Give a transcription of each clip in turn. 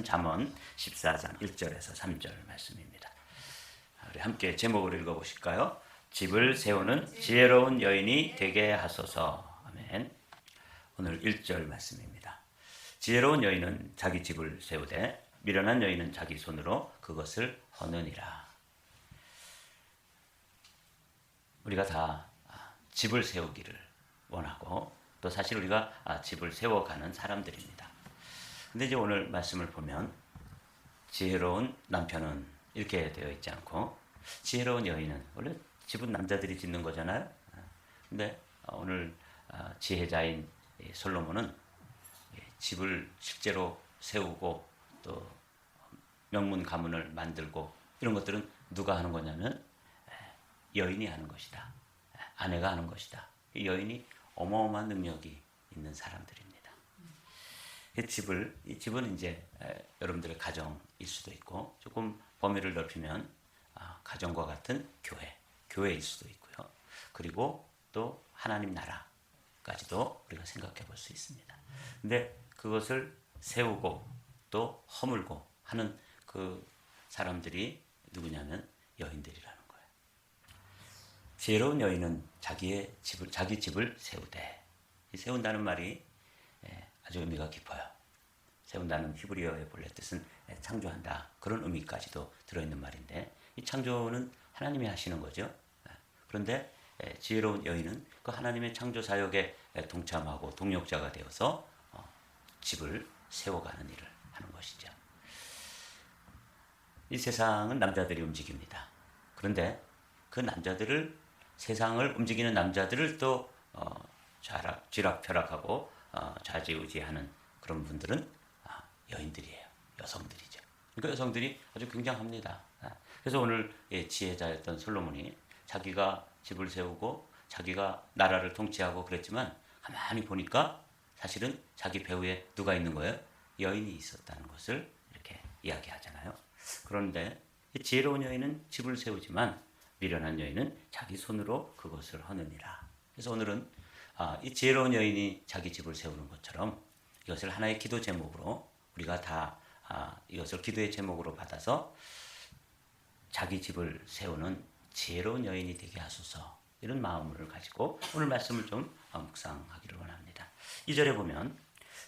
잠언 14장 1절에서 3절 말씀입니다. 우리 함께 제목을 읽어보실까요? 집을 세우는 지혜로운 여인이 되게 하소서. 아멘. 오늘 1절 말씀입니다. 지혜로운 여인은 자기 집을 세우되 미련한 여인은 자기 손으로 그것을 허느니라. 우리가 다 집을 세우기를 원하고 또 사실 우리가 집을 세워가는 사람들입니다. 근데 이제 오늘 말씀을 보면 지혜로운 남편은 이렇게 되어 있지 않고 지혜로운 여인은, 원래 집은 남자들이 짓는 거잖아요. 근데 오늘 지혜자인 솔로몬은 집을 실제로 세우고 또 명문 가문을 만들고 이런 것들은 누가 하는 거냐면 여인이 하는 것이다. 아내가 하는 것이다. 이 여인이 어마어마한 능력이 있는 사람들입니다. 이 집은 이제 여러분들의 가정일 수도 있고, 조금 범위를 넓히면 가정과 같은 교회일 수도 있고요. 그리고 또 하나님 나라까지도 우리가 생각해 볼 수 있습니다. 근데 그것을 세우고 또 허물고 하는 그 사람들이 누구냐면 여인들이라는 거예요. 지혜로운 여인은 자기 집을 세우되, 이 세운다는 말이 아주 의미가 깊어요. 세운다는 히브리어의 본래 뜻은 창조한다, 그런 의미까지도 들어있는 말인데, 이 창조는 하나님이 하시는 거죠. 그런데 지혜로운 여인은 그 하나님의 창조 사역에 동참하고 동력자가 되어서 집을 세워가는 일을 하는 것이죠. 이 세상은 남자들이 움직입니다. 그런데 그 세상을 움직이는 남자들을 또 쥐락펴락하고 좌지우지하는 그런 분들은 여인들이에요. 여성들이죠. 그러니까 여성들이 아주 굉장합니다. 그래서 오늘 지혜자였던 솔로몬이 자기가 집을 세우고 자기가 나라를 통치하고 그랬지만 가만히 보니까 사실은 자기 배후에 누가 있는 거예요? 여인이 있었다는 것을 이렇게 이야기하잖아요. 그런데 지혜로운 여인은 집을 세우지만 미련한 여인은 자기 손으로 그것을 허느니라. 그래서 오늘은 이 지혜로운 여인이 자기 집을 세우는 것처럼 이것을 하나의 기도 제목으로 우리가 다 이것을 기도의 제목으로 받아서 자기 집을 세우는 지혜로운 여인이 되게 하소서, 이런 마음을 가지고 오늘 말씀을 좀 묵상하기를 원합니다. 2절에 보면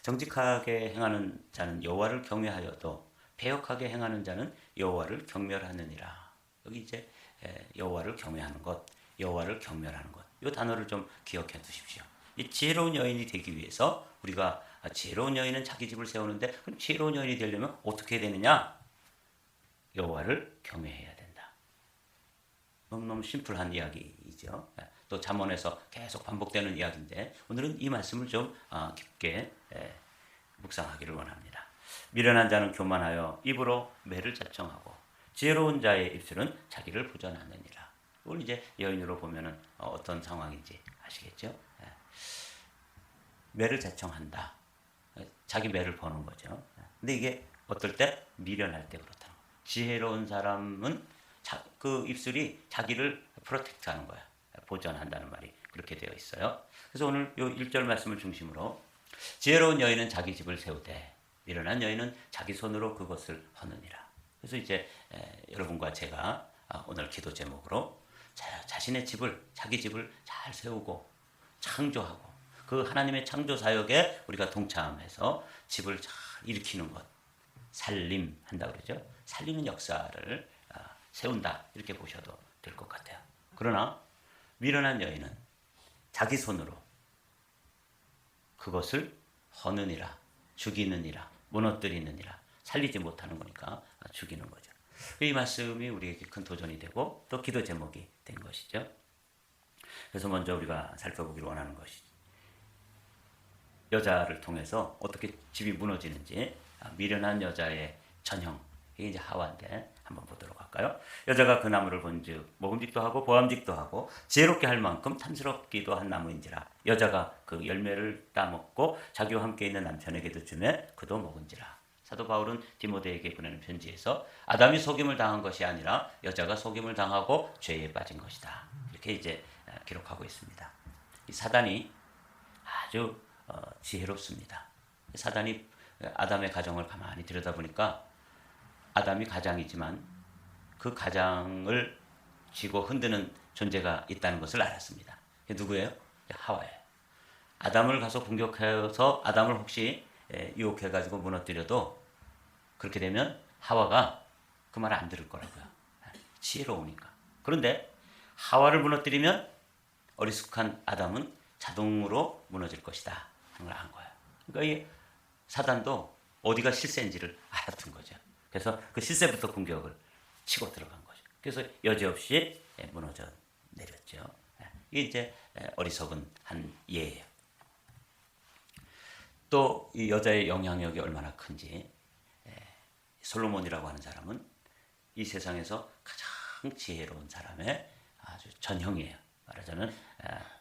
정직하게 행하는 자는 여호와를 경외하여도 패역하게 행하는 자는 여호와를 경멸하느니라. 여기 이제 여호와를 경외하는 것, 여호와를 경멸하는 것, 이 단어를 좀 기억해 두십시오. 이 지혜로운 여인이 되기 위해서 우리가 지혜로운 여인은 자기 집을 세우는데, 그럼 지혜로운 여인이 되려면 어떻게 해야 되느냐? 여호와를 경외해야 된다. 너무 심플한 이야기이죠. 또 잠언에서 계속 반복되는 이야기인데 오늘은 이 말씀을 좀 깊게 묵상하기를 원합니다. 미련한 자는 교만하여 입으로 매를 자청하고 지혜로운 자의 입술은 자기를 보전하느니라. 이걸 이제 여인으로 보면은 어떤 상황인지 아시겠죠? 매를 자청한다. 자기 매를 버는 거죠. 근데 이게 어떨 때? 미련할 때 그렇다는 거예요. 지혜로운 사람은 그 입술이 자기를 프로텍트하는 거야. 보전한다는 말이 그렇게 되어 있어요. 그래서 오늘 이 1절 말씀을 중심으로 지혜로운 여인은 자기 집을 세우되 미련한 여인은 자기 손으로 그것을 허느니라. 그래서 이제 여러분과 제가 오늘 기도 제목으로 자신의 자기 집을 잘 세우고 창조하고 그 하나님의 창조 사역에 우리가 동참해서 집을 잘 일으키는 것, 살림한다 그러죠. 살리는 역사를 세운다, 이렇게 보셔도 될 것 같아요. 그러나 미련한 여인은 자기 손으로 그것을 허느니라, 죽이느니라, 무너뜨리느니라, 살리지 못하는 거니까 죽이는 거죠. 이 말씀이 우리에게 큰 도전이 되고 또 기도 제목이 된 것이죠. 그래서 먼저 우리가 살펴보기를 원하는 것이 여자를 통해서 어떻게 집이 무너지는지, 미련한 여자의 전형, 이게 이제 하와인데 한번 보도록 할까요? 여자가 그 나무를 본즉 먹음직도 하고 보암직도 하고 지혜롭게 할 만큼 탐스럽기도 한 나무인지라. 여자가 그 열매를 따먹고 자기와 함께 있는 남편에게도 주매 그도 먹은지라. 사도 바울은 디모데에게 보내는 편지에서 아담이 속임을 당한 것이 아니라 여자가 속임을 당하고 죄에 빠진 것이다, 이렇게 이제 기록하고 있습니다. 이 사단이 아주 지혜롭습니다. 사단이 아담의 가정을 가만히 들여다보니까 아담이 가장이지만 그 가장을 쥐고 흔드는 존재가 있다는 것을 알았습니다. 그게 누구예요? 하와예요. 아담을 가서 공격해서 아담을 혹시 유혹해가지고 무너뜨려도 그렇게 되면 하와가 그 말 안 들을 거라고요. 지혜로우니까. 그런데 하와를 무너뜨리면 어리숙한 아담은 자동으로 무너질 것이다 하는 걸 안 거예요. 그러니까 이 사단도 어디가 실세인지를 알았던 거죠. 그래서 그 실세부터 공격을 치고 들어간 거죠. 그래서 여지없이 무너져 내렸죠. 이게 이제 어리석은 한 예예요. 또 이 여자의 영향력이 얼마나 큰지 솔로몬이라고 하는 사람은 이 세상에서 가장 지혜로운 사람의 아주 전형이에요. 말하자면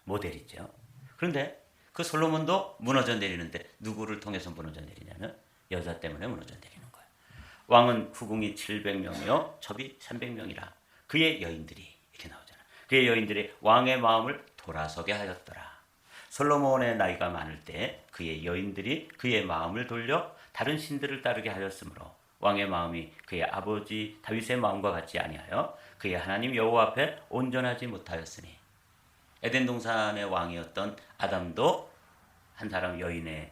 모델이죠. 그런데 그 솔로몬도 무너져 내리는데 누구를 통해서 무너져 내리냐면 여자 때문에 무너져 내리는 거예요. 왕은 후궁이 700명이요 첩이 300명이라 그의 여인들이 이렇게 나오잖아요. 그의 여인들이 왕의 마음을 돌아서게 하였더라. 솔로몬의 나이가 많을 때 그의 여인들이 그의 마음을 돌려 다른 신들을 따르게 하였으므로 왕의 마음이 그의 아버지 다윗의 마음과 같지 아니하여 그의 하나님 여호와 앞에 온전하지 못하였으니 에덴 동산의 왕이었던 아담도 한 사람 여인의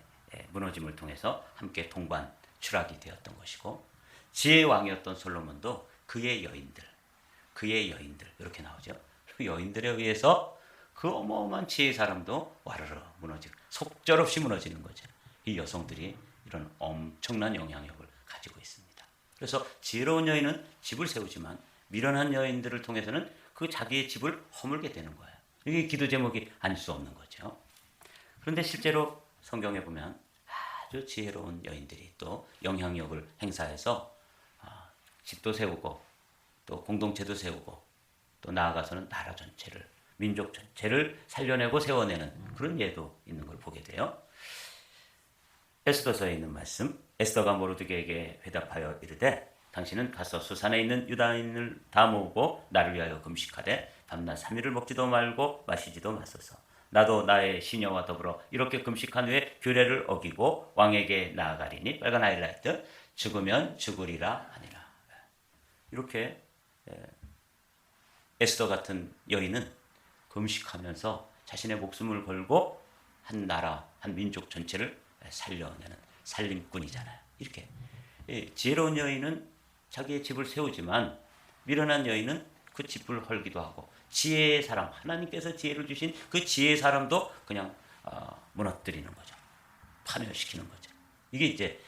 무너짐을 통해서 함께 동반 추락이 되었던 것이고 지혜의 왕이었던 솔로몬도 그의 여인들 이렇게 나오죠. 그 여인들에 의해서 그 어마어마한 지혜의 사람도 와르르 무너지고 속절없이 무너지는 거죠. 이 여성들이 이런 엄청난 영향력을 가지고 있습니다. 그래서 지혜로운 여인은 집을 세우지만 미련한 여인들을 통해서는 그 자기의 집을 허물게 되는 거예요. 이게 기도 제목이 아닐 수 없는 거죠. 그런데 실제로 성경에 보면 아주 지혜로운 여인들이 또 영향력을 행사해서 집도 세우고 또 공동체도 세우고 또 나아가서는 나라 전체를 민족 전체를 살려내고 세워내는 그런 예도 있는 걸 보게 돼요. 에스더서에 있는 말씀, 에스더가 모르드게에게 회답하여 이르되 당신은 가서 수산에 있는 유다인을 다 모으고 나를 위하여 금식하되 밤낮 3일을 먹지도 말고 마시지도 마소서. 나도 나의 시녀와 더불어 이렇게 금식한 후에 규례를 어기고 왕에게 나아가리니 빨간 하이라이트 죽으면 죽으리라 하니라. 이렇게 에스더 같은 여인은 금식하면서 자신의 목숨을 걸고 한 나라, 한 민족 전체를 살려내는 살림꾼이잖아요. 이렇게 지혜로운 여인은 자기의 집을 세우지만 미련한 여인은 그 집을 헐기도 하고 지혜의 사람, 하나님께서 지혜를 주신 그 지혜의 사람도 그냥 무너뜨리는 거죠. 파멸시키는 거죠. 이게 이제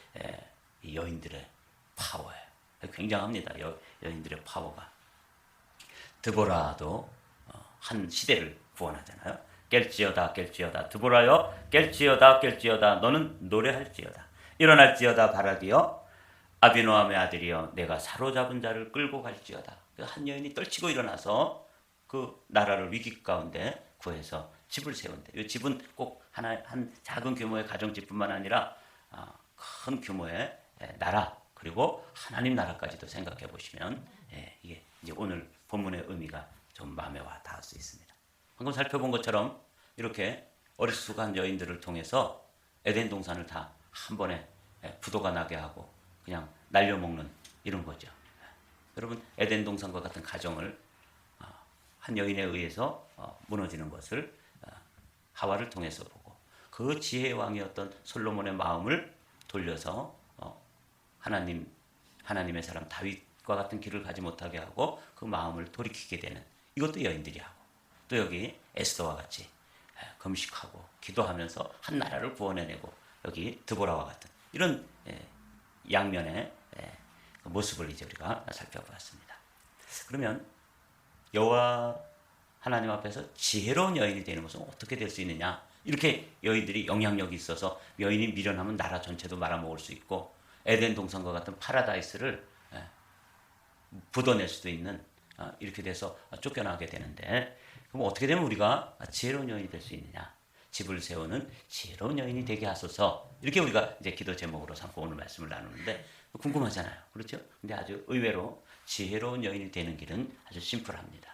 이 여인들의 파워예요. 굉장합니다. 여인들의 파워가. 드보라도 한 시대를 구원하잖아요. 깰지어다 깰지어다 드보라여 깰지어다 너는 노래할지어다 일어날지어다 바라기여 아비노함의 아들이여 내가 사로잡은 자를 끌고 갈지어다. 한 여인이 떨치고 일어나서 그 나라를 위기 가운데 구해서 집을 세운대. 이 집은 꼭 한 작은 규모의 가정집뿐만 아니라 큰 규모의 나라 그리고 하나님 나라까지도 생각해 보시면 이게 이제 오늘 본문의 의미가 좀 마음에 와 닿을 수 있습니다. 방금 살펴본 것처럼 이렇게 어리숙한 여인들을 통해서 에덴 동산을 다 한 번에 부도가 나게 하고 그냥 날려먹는 이런 거죠. 여러분 에덴 동산과 같은 가정을 한 여인에 의해서 무너지는 것을 하와를 통해서 보고 그 지혜의 왕이었던 솔로몬의 마음을 돌려서 하나님의 사람 다윗과 같은 길을 가지 못하게 하고 그 마음을 돌이키게 되는 이것도 여인들이 하고 또 여기 에스더와 같이 금식하고 기도하면서 한 나라를 구원해내고 여기 드보라와 같은 이런 양면의 모습을 이제 우리가 살펴보았습니다. 그러면 여호와 하나님 앞에서 지혜로운 여인이 되는 것은 어떻게 될 수 있느냐? 이렇게 여인들이 영향력이 있어서 여인이 미련하면 나라 전체도 말아먹을 수 있고 에덴 동산과 같은 파라다이스를 부도낼 수도 있는 이렇게 돼서 쫓겨나게 되는데 그럼 어떻게 되면 우리가 지혜로운 여인이 될 수 있느냐? 집을 세우는 지혜로운 여인이 되게 하소서. 이렇게 우리가 이제 기도 제목으로 삼고 오늘 말씀을 나누는데 궁금하잖아요. 그렇죠? 근데 아주 의외로 지혜로운 여인이 되는 길은 아주 심플합니다.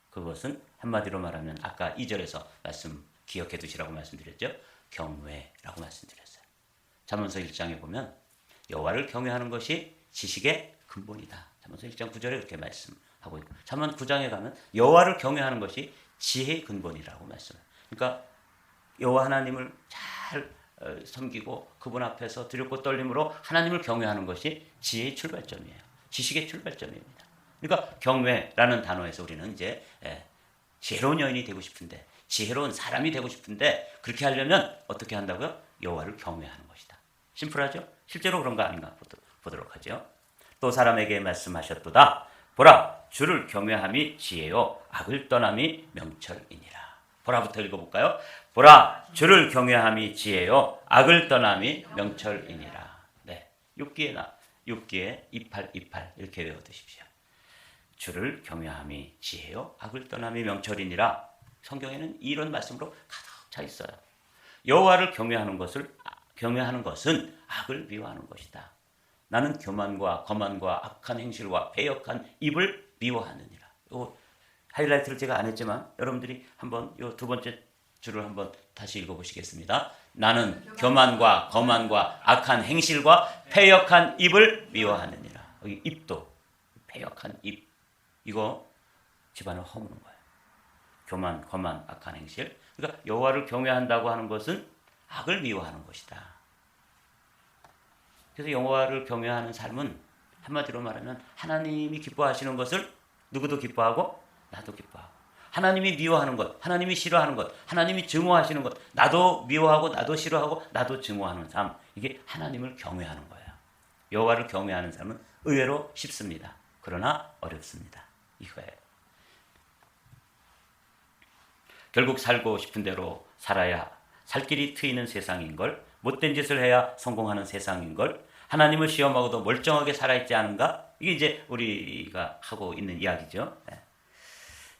그것은 한마디로 말하면 아까 2절에서 말씀 기억해 두시라고 말씀드렸죠. 경외라고 말씀드렸어요. 잠언서 1장에 보면 여호와를 경외하는 것이 지식의 근본이다. 잠언서 1장 9절에 그렇게 말씀하고 있고 잠언 9장에 가면 여호와를 경외하는 것이 지혜의 근본이라고 말씀해요. 그러니까 여호와 하나님을 잘 섬기고 그분 앞에서 두렵고 떨림으로 하나님을 경외하는 것이 지혜의 출발점이에요. 지식의 출발점입니다. 그러니까 경외라는 단어에서 우리는 이제 지혜로운 여인이 되고 싶은데 지혜로운 사람이 되고 싶은데 그렇게 하려면 어떻게 한다고요? 여호와를 경외하는 것이다. 심플하죠? 실제로 그런가 아닌가 보도록 하죠. 또 사람에게 말씀하셨도다. 보라, 주를 경외함이 지혜요 악을 떠남이 명철이니라. 보라부터 읽어볼까요? 보라, 주를 경외함이 지혜요 악을 떠남이 명철이니라. 네, 6기에 28 이렇게 외워두십시오. 주를 경외함이 지혜요 악을 떠남이 명철이니라. 성경에는 이런 말씀으로 가득 차 있어요. 여호와를 경외하는 것은 악을 미워하는 것이다. 나는 교만과 거만과 악한 행실과 배역한 입을 미워하느니라. 요 하이라이트를 제가 안 했지만 여러분들이 한번 요 두 번째 줄을 한번 다시 읽어보시겠습니다. 나는 교만과 거만과 악한 행실과 패역한 입을 미워하느니라. 여기 입도 패역한 입 이거 집안을 허무는 거예요. 교만, 거만, 악한 행실. 그러니까 여호와를 경외한다고 하는 것은 악을 미워하는 것이다. 그래서 여호와를 경외하는 삶은 한마디로 말하면 하나님이 기뻐하시는 것을 누구도 기뻐하고 나도 기뻐하고 하나님이 미워하는 것, 하나님이 싫어하는 것, 하나님이 증오하시는 것 나도 미워하고 나도 싫어하고 나도 증오하는 삶 이게 하나님을 경외하는 거예요. 여호와를 경외하는 삶은 의외로 쉽습니다. 그러나 어렵습니다. 이거예요. 결국 살고 싶은 대로 살아야 살 길이 트이는 세상인걸 못된 짓을 해야 성공하는 세상인걸 하나님을 시험하고도 멀쩡하게 살아있지 않은가? 이게 이제 우리가 하고 있는 이야기죠.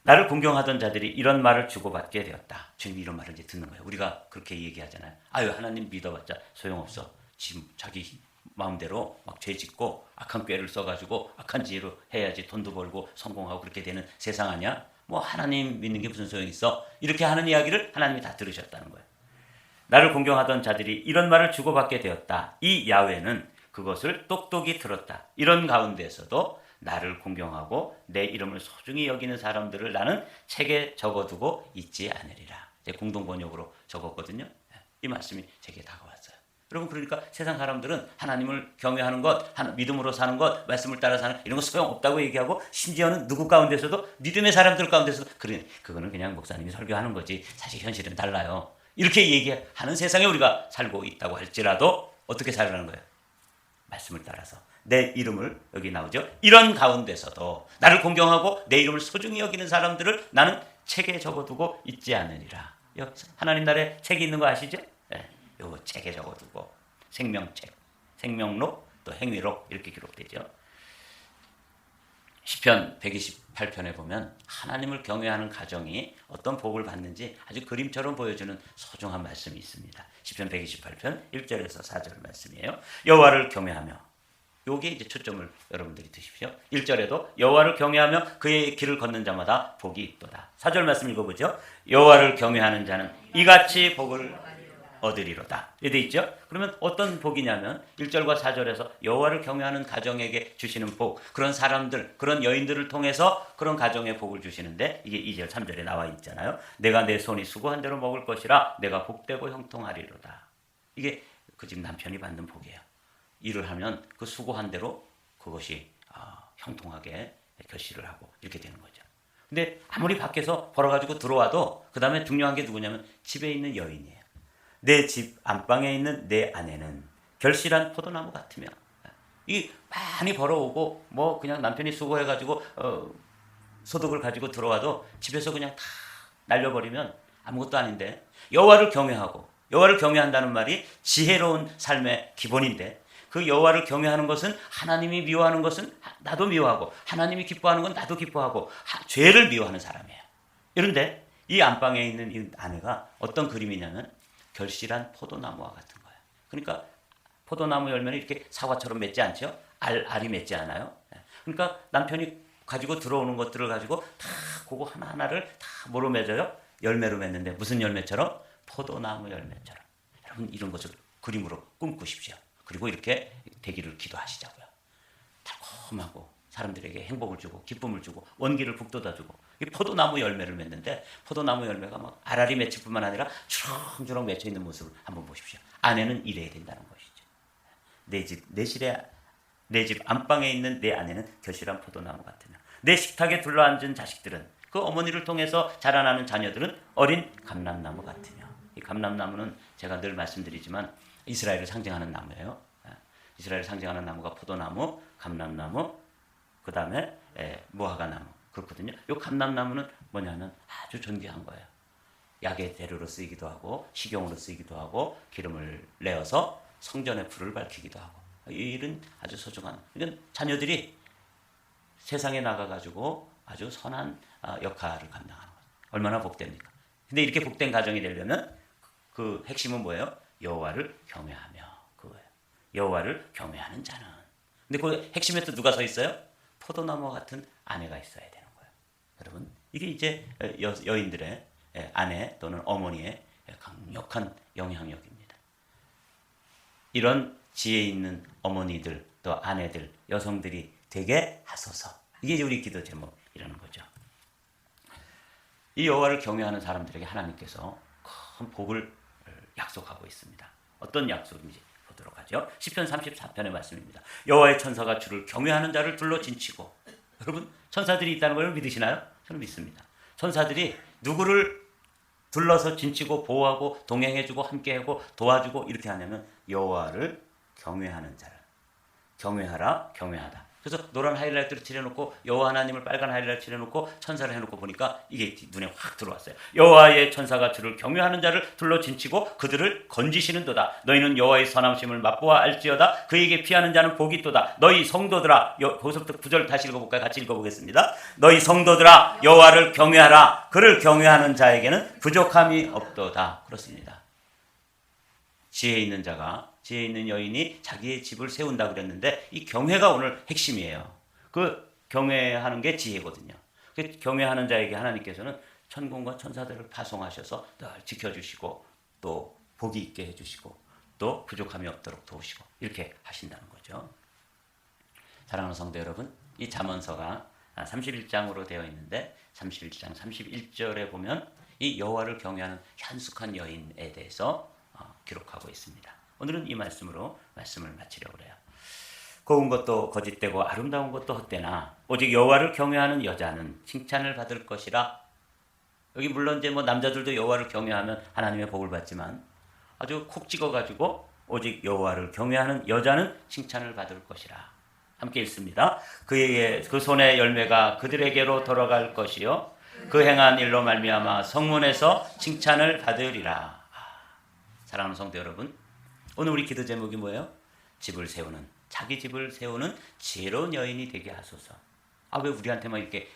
나를 공경하던 자들이 이런 말을 주고받게 되었다. 주님이 이런 말을 이제 듣는 거예요. 우리가 그렇게 얘기하잖아요. 아유 하나님 믿어봤자 소용없어. 지금 자기 마음대로 막 죄 짓고 악한 꾀를 써가지고 악한 지혜로 해야지 돈도 벌고 성공하고 그렇게 되는 세상 아니야? 뭐 하나님 믿는 게 무슨 소용이 있어? 이렇게 하는 이야기를 하나님이 다 들으셨다는 거예요. 나를 공경하던 자들이 이런 말을 주고받게 되었다. 이 야훼는 그것을 똑똑히 들었다. 이런 가운데에서도 나를 공경하고 내 이름을 소중히 여기는 사람들을 나는 책에 적어두고 잊지 않으리라. 제 공동번역으로 적었거든요. 이 말씀이 제게 다가왔어요. 여러분 그러니까 세상 사람들은 하나님을 경외하는 것, 믿음으로 사는 것, 말씀을 따라 사는 이런 거 소용없다고 얘기하고 심지어는 누구 가운데서도 믿음의 사람들 가운데서도 그거는 그냥 목사님이 설교하는 거지 사실 현실은 달라요. 이렇게 얘기하는 세상에 우리가 살고 있다고 할지라도 어떻게 살라는 거예요? 말씀을 따라서 내 이름을 여기 나오죠. 이런 가운데서도 나를 공경하고 내 이름을 소중히 여기는 사람들을 나는 책에 적어두고 잊지 않으리라. 하나님 나라에 책이 있는 거 아시죠? 네, 요 책에 적어두고 생명책, 생명록, 또 행위록 이렇게 기록되죠. 시편 128편에 보면 하나님을 경외하는 가정이 어떤 복을 받는지 아주 그림처럼 보여주는 소중한 말씀이 있습니다. 시편 128편 1절에서 4절 말씀이에요. 여호와를 경외하며 여기에 이제 초점을 여러분들이 두십시오. 1절에도 여호와를 경외하며 그의 길을 걷는 자마다 복이 있도다. 4절 말씀 읽어보죠. 여호와를 경외하는 자는 이같이 복을 얻으리로다. 이렇게 돼 있죠. 그러면 어떤 복이냐면 1절과 4절에서 여호와를 경외하는 가정에게 주시는 복, 그런 사람들, 그런 여인들을 통해서 그런 가정에 복을 주시는데 이게 2절, 3절에 나와 있잖아요. 내가 내 손이 수고한 대로 먹을 것이라 내가 복되고 형통하리로다. 이게 그 집 남편이 받는 복이에요. 일을 하면 그 수고한 대로 그것이 형통하게 결실을 하고 이렇게 되는 거죠. 근데 아무리 밖에서 벌어가지고 들어와도 그 다음에 중요한 게 누구냐면 집에 있는 여인이에요. 내 집 안방에 있는 내 아내는 결실한 포도나무 같으며 이 많이 벌어오고 뭐 그냥 남편이 수고해가지고 소득을 가지고 들어와도 집에서 그냥 다 날려버리면 아무것도 아닌데 여호와를 경외하고 여호와를 경외한다는 말이 지혜로운 삶의 기본인데 그 여호와를 경외하는 것은 하나님이 미워하는 것은 나도 미워하고 하나님이 기뻐하는 건 나도 기뻐하고 죄를 미워하는 사람이에요. 그런데 이 안방에 있는 이 아내가 어떤 그림이냐면 결실한 포도나무와 같은 거예요. 그러니까 포도나무 열매는 이렇게 사과처럼 맺지 않죠? 알이 맺지 않아요. 그러니까 남편이 가지고 들어오는 것들을 가지고 다 그거 하나하나를 다 뭐로 맺어요? 열매로 맺는데 무슨 열매처럼? 포도나무 열매처럼. 여러분 이런 것을 그림으로 꿈꾸십시오. 그리고 이렇게 되기를 기도하시자고요. 달콤하고 사람들에게 행복을 주고 기쁨을 주고 원기를 북돋아주고 이 포도나무 열매를 맺는데 포도나무 열매가 막 알알이 맺힐 뿐만 아니라 주렁주렁 맺혀 있는 모습을 한번 보십시오. 아내는 이래야 된다는 것이죠. 내 집 안방에 있는 내 아내는 결실한 포도나무 같으며 내 식탁에 둘러앉은 자식들은 그 어머니를 통해서 자라나는 자녀들은 어린 감람나무 같으며 이 감람나무는 제가 늘 말씀드리지만 이스라엘을 상징하는 나무예요. 이스라엘을 상징하는 나무가 포도나무, 감람나무, 그 다음에 무화과나무 그렇거든요. 이 감람나무는 뭐냐면 아주 존귀한 거예요. 약의 재료로 쓰이기도 하고 식용으로 쓰이기도 하고 기름을 내어서 성전의 불을 밝히기도 하고 이 일은 아주 소중한. 이건 자녀들이 세상에 나가가지고 아주 선한 역할을 감당하는 거예요. 얼마나 복됩니까? 근데 이렇게 복된 가정이 되려면 그 핵심은 뭐예요? 여호와를 경외하며 그거예요. 여호와를 경외하는 자는. 근데 그 핵심에 또 누가 서 있어요? 포도나무 같은 아내가 있어야 되는 거예요. 여러분 이게 이제 여인들의 아내 또는 어머니의 강력한 영향력입니다. 이런 지혜 있는 어머니들 또 아내들 여성들이 되게 하소서. 이게 이제 우리 기도 제목이라는 거죠. 이 여호와를 경외하는 사람들에게 하나님께서 큰 복을 약속하고 있습니다. 어떤 약속인지 보도록 하죠. 시편 34편의 말씀입니다. 여호와의 천사가 주를 경외하는 자를 둘러 진치고. 여러분 천사들이 있다는 걸 믿으시나요? 저는 믿습니다. 천사들이 누구를 둘러서 진치고 보호하고 동행해주고 함께하고 도와주고 이렇게 하냐면 여호와를 경외하는 자를. 경외하라 경외하다. 그래서 노란 하이라이트를 칠해놓고 여호와 하나님을 빨간 하이라이트 칠해놓고 천사를 해놓고 보니까 이게 눈에 확 들어왔어요. 여호와의 천사가 주를 경외하는 자를 둘러 진치고 그들을 건지시는도다. 너희는 여호와의 선하심을 맛보아 알지어다. 그에게 피하는 자는 복이 있도다. 너희 성도들아. 거기서부터 9절 다시 읽어볼까요? 같이 읽어보겠습니다. 너희 성도들아 여호와를 경외하라. 그를 경외하는 자에게는 부족함이 없도다. 그렇습니다. 지혜 있는 자가 지혜 있는 여인이 자기의 집을 세운다 그랬는데 이 경외가 오늘 핵심이에요. 그 경외하는 게 지혜거든요. 그 경외하는 자에게 하나님께서는 천군과 천사들을 파송하셔서 늘 지켜주시고 또 복이 있게 해주시고 또 부족함이 없도록 도우시고 이렇게 하신다는 거죠. 사랑하는 성도 여러분, 이 잠언서가 31장으로 되어 있는데 31장 31절에 보면 이 여호와를 경외하는 현숙한 여인에 대해서 기록하고 있습니다. 오늘은 이 말씀으로 말씀을 마치려고 해요. 고운 것도 거짓되고 아름다운 것도 헛되나 오직 여호와를 경외하는 여자는 칭찬을 받을 것이라. 여기 물론 이제 뭐 남자들도 여호와를 경외하면 하나님의 복을 받지만 아주 콕 찍어가지고 오직 여호와를 경외하는 여자는 칭찬을 받을 것이라. 함께 읽습니다. 그 손의 열매가 그들에게로 돌아갈 것이요 그 행한 일로 말미암아 성문에서 칭찬을 받으리라. 사랑하는 성도 여러분, 오늘 우리 기도 제목이 뭐예요? 자기 집을 세우는 지혜로운 여인이 되게 하소서. 왜 우리한테만 이렇게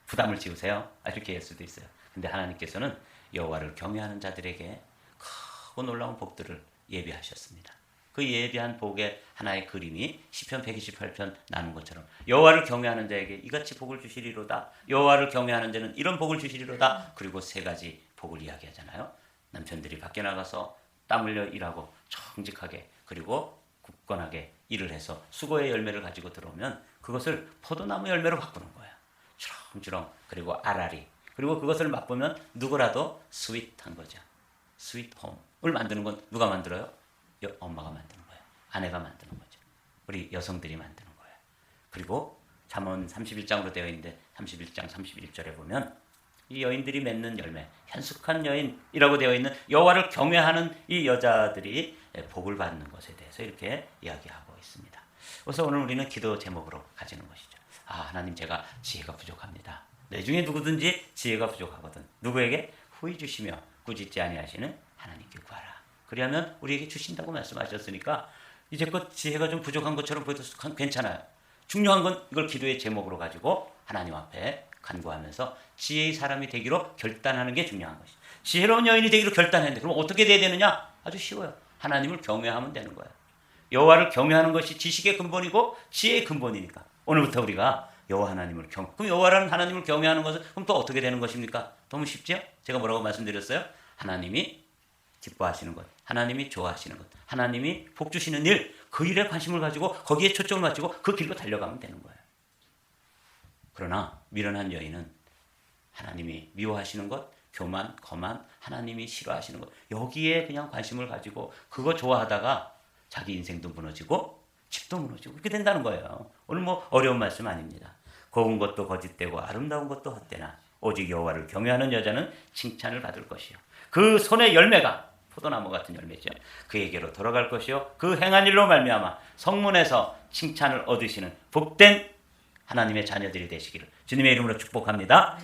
부담을 지우세요? 이렇게 할 수도 있어요. 근데 하나님께서는 여호와를 경외하는 자들에게 크고 놀라운 복들을 예비하셨습니다. 그 예비한 복의 하나의 그림이 시편 128편 나눈 것처럼 여호와를 경외하는 자에게 이같이 복을 주시리로다. 여호와를 경외하는 자는 이런 복을 주시리로다. 그리고 세 가지 복을 이야기하잖아요. 남편들이 밖에 나가서 땀 흘려 일하고 정직하게 그리고 굳건하게 일을 해서 수고의 열매를 가지고 들어오면 그것을 포도나무 열매로 바꾸는 거야. 주렁주렁 그리고 알알이. 그리고 그것을 맛보면 누구라도 스윗한 거죠. 스윗홈을 만드는 건 누가 만들어요? 엄마가 만드는 거예요. 아내가 만드는 거죠. 우리 여성들이 만드는 거예요. 그리고 잠언 31장으로 되어 있는데 31장 31절에 보면 이 여인들이 맺는 열매, 현숙한 여인이라고 되어 있는 여호와를 경외하는 이 여자들이 복을 받는 것에 대해서 이렇게 이야기하고 있습니다. 그래서 오늘 우리는 기도 제목으로 가지는 것이죠. 하나님 제가 지혜가 부족합니다. 내 중에 누구든지 지혜가 부족하거든. 누구에게? 후히 주시며 꾸짖지 아니하시는 하나님께 구하라. 그리하면 우리에게 주신다고 말씀하셨으니까 이제껏 지혜가 좀 부족한 것처럼 보여도 괜찮아요. 중요한 건 이걸 기도의 제목으로 가지고 하나님 앞에 간구하면서 지혜의 사람이 되기로 결단하는 게 중요한 것이죠. 지혜로운 여인이 되기로 결단했는데 그럼 어떻게 돼야 되느냐? 아주 쉬워요. 하나님을 경외하면 되는 거예요. 여호와를 경외하는 것이 지식의 근본이고 지혜의 근본이니까 오늘부터 우리가 여호와 하나님을 그럼 여호와라는 하나님을 경외하는 것은 그럼 또 어떻게 되는 것입니까? 너무 쉽죠? 제가 뭐라고 말씀드렸어요? 하나님이 기뻐하시는 것, 하나님이 좋아하시는 것, 하나님이 복 주시는 일, 그 일에 관심을 가지고 거기에 초점을 맞추고 그 길로 달려가면 되는 거예요. 그러나 미련한 여인은 하나님이 미워하시는 것, 교만, 거만, 하나님이 싫어하시는 것, 여기에 그냥 관심을 가지고 그거 좋아하다가 자기 인생도 무너지고 집도 무너지고 그렇게 된다는 거예요. 오늘 뭐 어려운 말씀 아닙니다. 고운 것도 거짓되고 아름다운 것도 헛되나 오직 여호와를 경외하는 여자는 칭찬을 받을 것이요. 그 손의 열매가 포도나무 같은 열매죠. 그에게로 돌아갈 것이요. 그 행한 일로 말미암아 성문에서 칭찬을 얻으시는 복된 하나님의 자녀들이 되시기를 주님의 이름으로 축복합니다.